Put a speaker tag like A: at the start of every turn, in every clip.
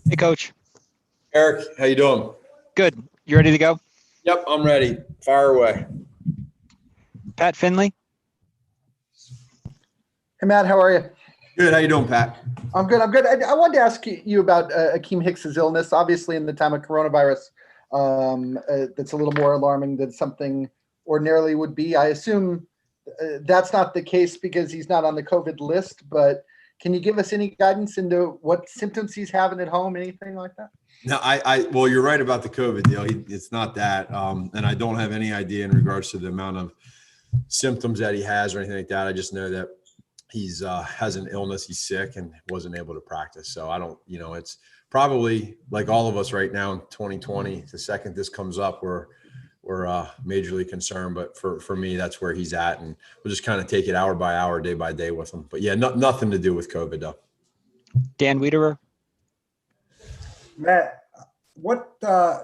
A: Hey, Coach.
B: Eric, how you doing?
A: Good. You ready to go?
B: Yep, I'm ready. Fire away.
A: Pat Finley.
C: Hey, Matt, how are you?
B: Good. How you doing, Pat?
C: I'm good. I wanted to ask you about Akeem Hicks's illness. Obviously, in the time of coronavirus, that's a little more alarming than something ordinarily would be. I assume that's not the case because he's not on the COVID list, but can you give us any guidance into what symptoms he's having at home, anything like that?
B: No, well, you're right about the COVID deal. It's not that. And I don't have any idea in regards to the amount of symptoms that he has or anything like that. I just know that he's has an illness. He's sick and wasn't able to practice. So I don't, it's probably like all of us right now in 2020, the second this comes up, we're majorly concerned, but for me, that's where he's at. And we'll just kind of take it hour by hour, day by day with him. But yeah, nothing to do with COVID though.
A: Dan Wiederer.
D: Matt, what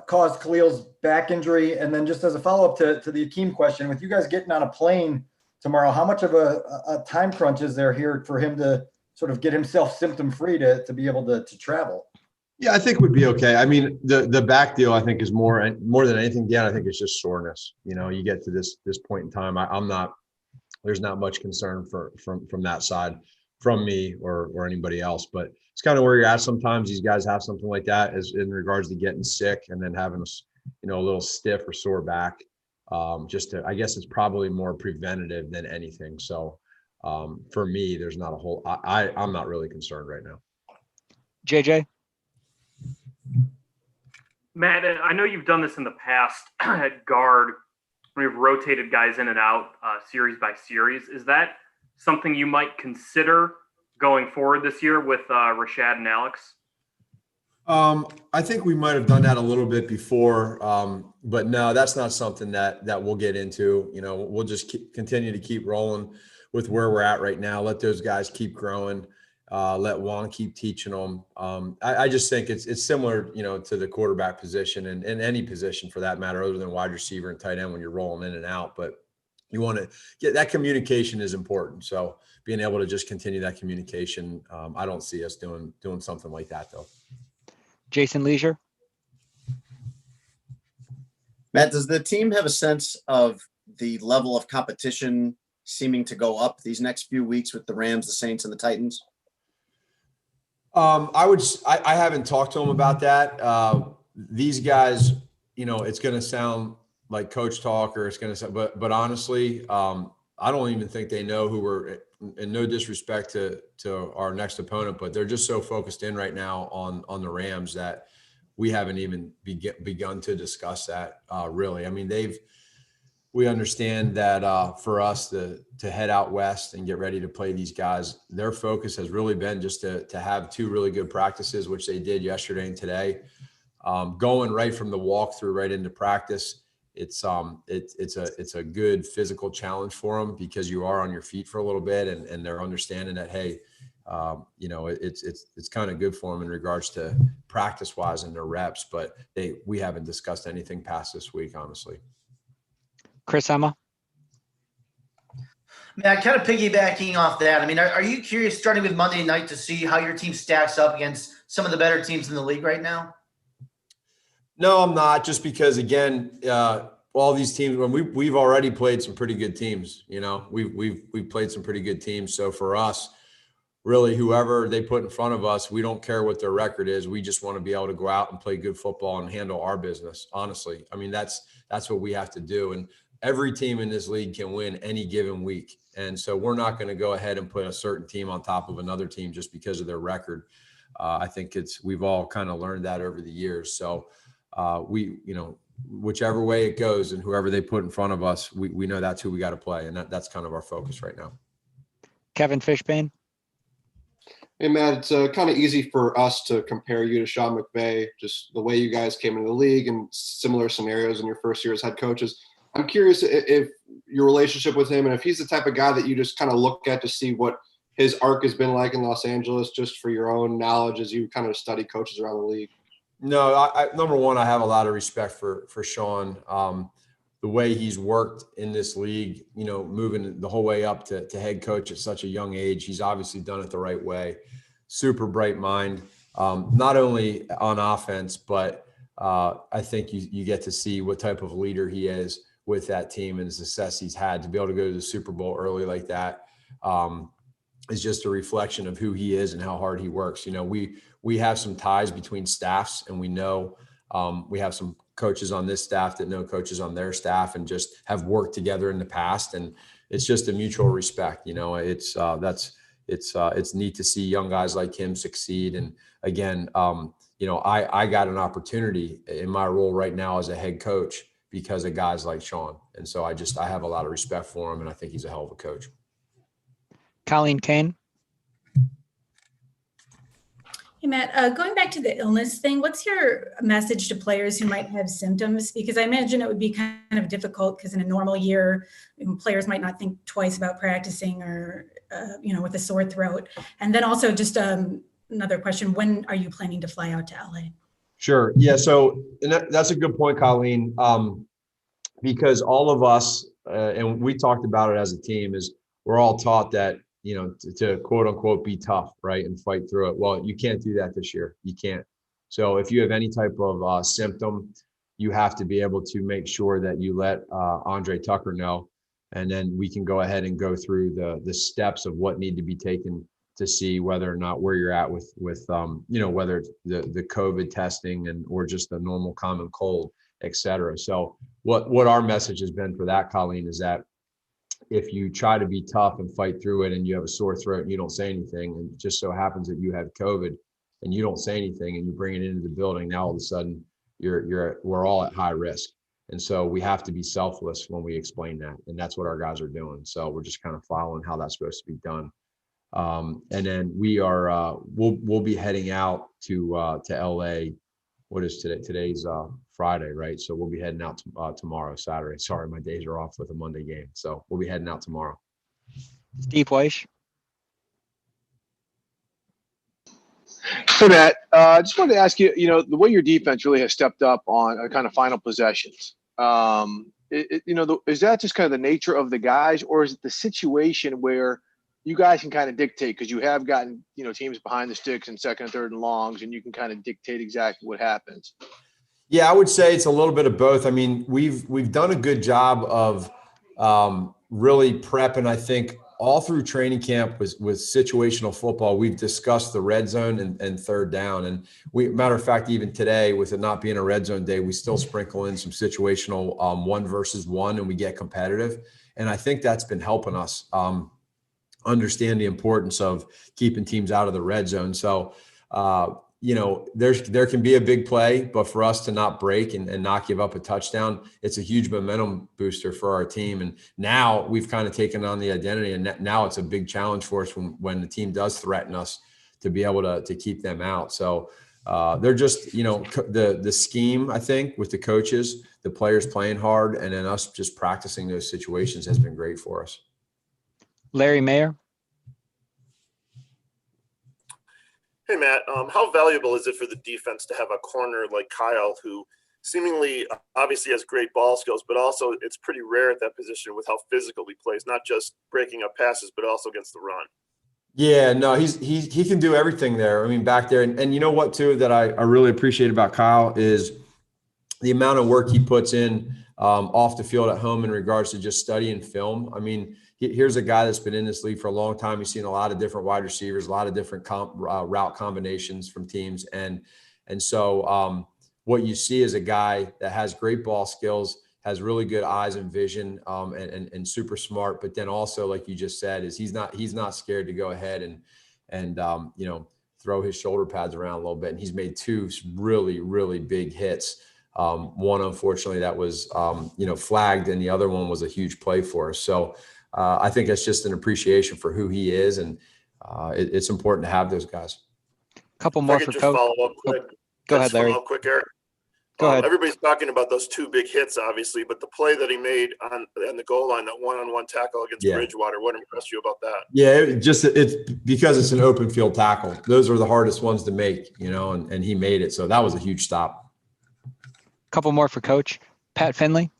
D: caused Khalil's back injury? And then just as a follow-up to the Akeem question, with you guys getting on a plane tomorrow, how much of a time crunch is there here for him to sort of get himself symptom-free to be able to travel?
B: Yeah, I think we'd be okay. I mean, the back deal, I think, is more than anything, Dan, I think it's just soreness. You get to this point in time, there's not much concern from that side from me or anybody else, but it's kind of where you're at. Sometimes these guys have something like that as in regards to getting sick and then having a little stiff or sore back. I guess it's probably more preventative than anything. So for me, there's not a whole, I'm not really concerned right now.
A: JJ.
E: Matt, I know you've done this in the past at guard when you've rotated guys in and out series by series. Is that something you might consider going forward this year with Rashad and Alex?
B: I think we might have done that a little bit before, but no, that's not something that we'll get into. We'll just continue to keep rolling with where we're at right now. Let those guys keep growing. Let Juan keep teaching them. I just think it's similar, to the quarterback position and any position for that matter, other than wide receiver and tight end when you're rolling in and out. But you want to get that communication is important. So being able to just continue that communication, I don't see us doing something like that though.
A: Jason Leisure.
F: Matt, does the team have a sense of the level of competition seeming to go up these next few weeks with the Rams, the Saints, and the Titans?
B: I haven't talked to them about that. These guys, it's going to sound like coach talk or it's going to sound, but honestly, I don't even think they know who we're, and no disrespect to our next opponent, but they're just so focused in right now on the Rams that we haven't even begun to discuss that really. I mean, we understand that for us to head out west and get ready to play these guys, their focus has really been just to have two really good practices, which they did yesterday and today. Going right from the walkthrough right into practice, it's a good physical challenge for them because you are on your feet for a little bit and they're understanding that, hey, it's kind of good for them in regards to practice wise and their reps, but we haven't discussed anything past this week, honestly.
A: Chris Emma.
G: Matt, kind of piggybacking off that, I mean, are you curious, starting with Monday night, to see how your team stacks up against some of the better teams in the league right now?
B: No, I'm not, just because, again, all these teams, when we've already played some pretty good teams, we've played some pretty good teams. So for us, really, whoever they put in front of us, we don't care what their record is. We just want to be able to go out and play good football and handle our business, honestly. I mean, that's what we have to do. And every team in this league can win any given week. And so we're not going to go ahead and put a certain team on top of another team just because of their record. I think we've all kind of learned that over the years. So whichever way it goes and whoever they put in front of us, we know that's who we got to play. And that's kind of our focus right now.
A: Kevin Fishbane.
H: Hey, Matt, it's kind of easy for us to compare you to Sean McVay, just the way you guys came into the league and similar scenarios in your first year as head coaches. I'm curious if your relationship with him and if he's the type of guy that you just kind of look at to see what his arc has been like in Los Angeles, just for your own knowledge as you kind of study coaches around the league.
B: No, number one, I have a lot of respect for Sean. the way he's worked in this league, you know, moving the whole way up to head coach at such a young age, he's obviously done it the right way. Super bright mind, not only on offense, but I think you get to see what type of leader he is with that team and the success he's had. To be able to go to the Super Bowl early like that is just a reflection of who he is and how hard he works. You know, we have some ties between staffs, and we know we have some coaches on this staff that know coaches on their staff and just have worked together in the past. And it's just a mutual respect. You know, it's neat to see young guys like him succeed. And again, you know, I got an opportunity in my role right now as a head coach because of guys like Sean. And so I have a lot of respect for him, and I think he's a hell of a coach.
A: Colleen Kane.
I: Hey, Matt, going back to the illness thing, what's your message to players who might have symptoms? Because I imagine it would be kind of difficult because in a normal year, players might not think twice about practicing or, you know, with a sore throat. And then also just another question, when are you planning to fly out to LA?
B: Sure. Yeah. So and that's a good point, Colleen, because all of us, and we talked about it as a team, is we're all taught that, you know, to quote unquote, be tough, right, and fight through it. Well, you can't do that this year. You can't. So if you have any type of symptom, you have to be able to make sure that you let Andre Tucker know, and then we can go ahead and go through the steps of what need to be taken to see whether or not where you're at with you know, whether it's the COVID testing and or just the normal common cold, et cetera. So what our message has been for that, Colleen, is that if you try to be tough and fight through it and you have a sore throat and you don't say anything, and it just so happens that you have COVID and you don't say anything and you bring it into the building, now all of a sudden we're all at high risk. And so we have to be selfless when we explain that. And that's what our guys are doing. So we're just kind of following how that's supposed to be done. And then we are we'll be heading out to LA. What is today? Today's Friday, right? So we'll be heading out tomorrow, Saturday. Sorry, my days are off with a Monday game. So we'll be heading out tomorrow.
A: Steve Weish.
J: Hey, Matt, I just wanted to ask you, you know, the way your defense really has stepped up on kind of final possessions, you know, is that just kind of the nature of the guys, or is it the situation where you guys can kind of dictate, because you have gotten, you know, teams behind the sticks and second and third and longs, and you can kind of dictate exactly what happens?
B: Yeah, I would say it's a little bit of both. I mean, we've done a good job of really prepping, I think, all through training camp with situational football. We've discussed the red zone and third down. And matter of fact, even today, with it not being a red zone day, we still sprinkle in some situational 1-versus-1, and we get competitive. And I think that's been helping us understand the importance of keeping teams out of the red zone. So, you know, there can be a big play, but for us to not break and not give up a touchdown, it's a huge momentum booster for our team. And now we've kind of taken on the identity, and now it's a big challenge for us when the team does threaten us to be able to keep them out. So they're just, you know, the scheme, I think, with the coaches, the players playing hard, and then us just practicing those situations has been great for us.
A: Larry Mayer.
K: Hey, Matt, how valuable is it for the defense to have a corner like Kyle, who seemingly obviously has great ball skills, but also it's pretty rare at that position with how physical he plays, not just breaking up passes, but also against the run?
B: Yeah, no, he can do everything there. I mean, back there. And you know what, too, that I really appreciate about Kyle is the amount of work he puts in off the field at home in regards to just studying film. I mean, here's a guy that's been in this league for a long time. He's seen a lot of different wide receivers, a lot of different route combinations from teams. And so what you see is a guy that has great ball skills, has really good eyes and vision, and super smart. But then also, like you just said, is he's not scared to go ahead and you know, throw his shoulder pads around a little bit. And he's made 2 really, really big hits. One, unfortunately, that was you know, flagged, and the other one was a huge play for us. So I think it's just an appreciation for who he is, and it's important to have those guys.
A: A couple more for Coach.
K: Follow up quick.
A: Go ahead, Larry.
K: Follow up quick, Eric.
A: Go ahead.
K: Everybody's talking about those 2 big hits, obviously, but the play that he made on the goal line, that one-on-one tackle against Bridgewater, what impressed you about that?
B: Yeah, it's because it's an open field tackle. Those are the hardest ones to make, you know, and he made it. So that was a huge stop.
A: Couple more for Coach. Pat Finley.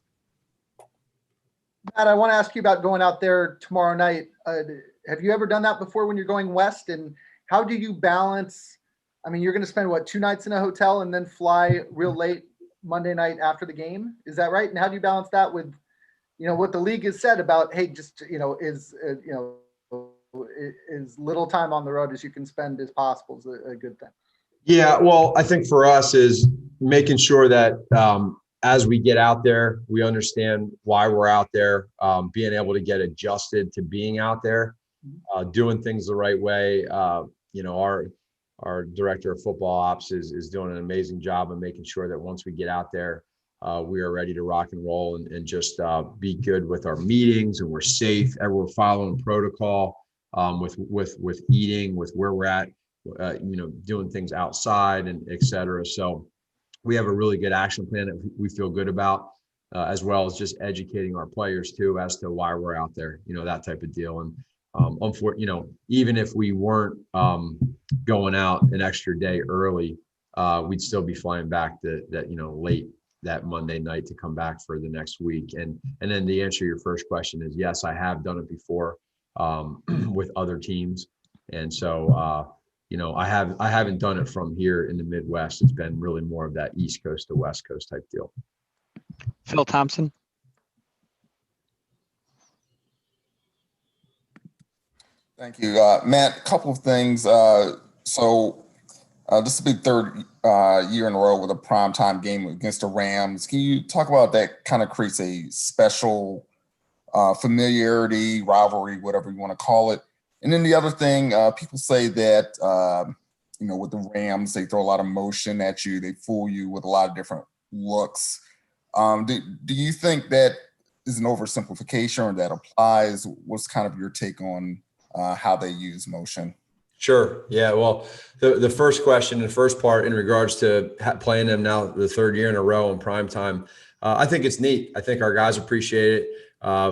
C: Matt, I want to ask you about going out there tomorrow night. Have you ever done that before when you're going west? And how do you balance? I mean, you're going to spend what, 2 nights in a hotel and then fly real late Monday night after the game? Is that right? And how do you balance that with, what the league has said about, hey, just, as little time on the road as you can spend as possible is a good thing.
B: Yeah, well, I think for us is making sure that as we get out there, we understand why we're out there, being able to get adjusted to being out there, doing things the right way. Our director of football ops is doing an amazing job of making sure that once we get out there, we are ready to rock and roll and just be good with our meetings, and we're safe and we're following protocol with eating, with where we're at, doing things outside and et cetera. So we have a really good action plan that we feel good about, as well as just educating our players too as to why we're out there, that type of deal. And even if we weren't going out an extra day early, we'd still be flying back late that Monday night to come back for the next week. And then the answer to your first question is yes, I have done it before with other teams. And so, I haven't done it from here in the Midwest. It's been really more of that East Coast to West Coast type deal.
A: Phil Thompson.
L: Thank you. Matt, a couple of things. This is a big third year in a row with a primetime game against the Rams. Can you talk about that? Kind of creates a special familiarity, rivalry, whatever you want to call it. And then the other thing, people say that, with the Rams, they throw a lot of motion at you. They fool you with a lot of different looks. Do you think that is an oversimplification or that applies? What's kind of your take on how they use motion?
B: Sure. Yeah. Well, the first question, the first part in regards to playing them now the third year in a row in prime time, I think it's neat. I think our guys appreciate it.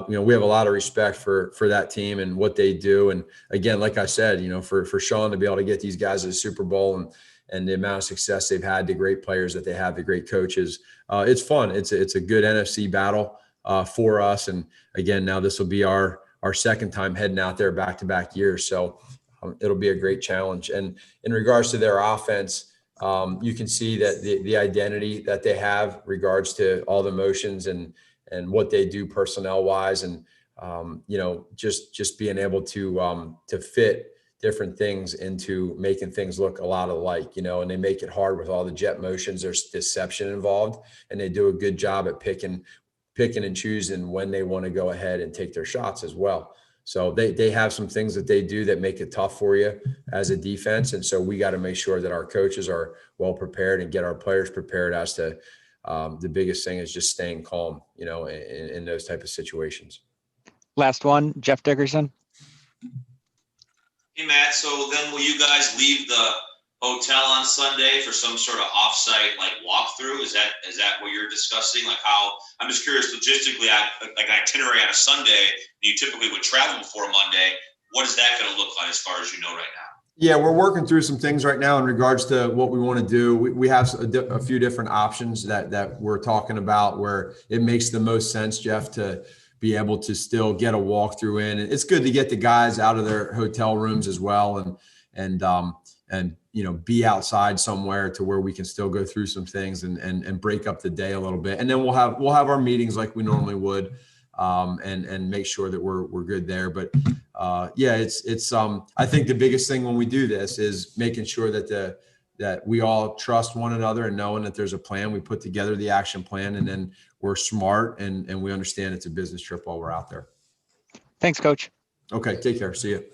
B: We have a lot of respect for that team and what they do. And again, like I said, for Sean to be able to get these guys to the Super Bowl and the amount of success they've had, the great players that they have, the great coaches, it's fun. It's a good NFC battle for us. And again, now this will be our second time heading out there back-to-back years. So it'll be a great challenge. And in regards to their offense, you can see that the identity that they have regards to all the motions and what they do personnel wise, and just being able to fit different things into making things look a lot alike, and they make it hard with all the jet motions. There's deception involved, and they do a good job at picking and choosing when they want to go ahead and take their shots as well. So they have some things that they do that make it tough for you as a defense. And so we got to make sure that our coaches are well prepared and get our players prepared as to the biggest thing is just staying calm, in those type of situations.
A: Last one, Jeff Dickerson.
M: Hey, Matt. So then will you guys leave the hotel on Sunday for some sort of offsite walkthrough? Is that what you're discussing? How, I'm just curious logistically, like an itinerary on a Sunday, you typically would travel before Monday. What is that going to look like as far as you know right now?
B: Yeah, we're working through some things right now in regards to what we want to do. We have a few different options that we're talking about where it makes the most sense, Jeff, to be able to still get a walkthrough in. And it's good to get the guys out of their hotel rooms as well and be outside somewhere to where we can still go through some things and break up the day a little bit. And then we'll have our meetings like we normally would, and make sure that we're good there. But it's I think the biggest thing when we do this is making sure that we all trust one another and knowing that there's a plan. We put together the action plan, and then we're smart and we understand it's a business trip while we're out there.
A: Thanks, Coach.
B: Okay, take care. See you.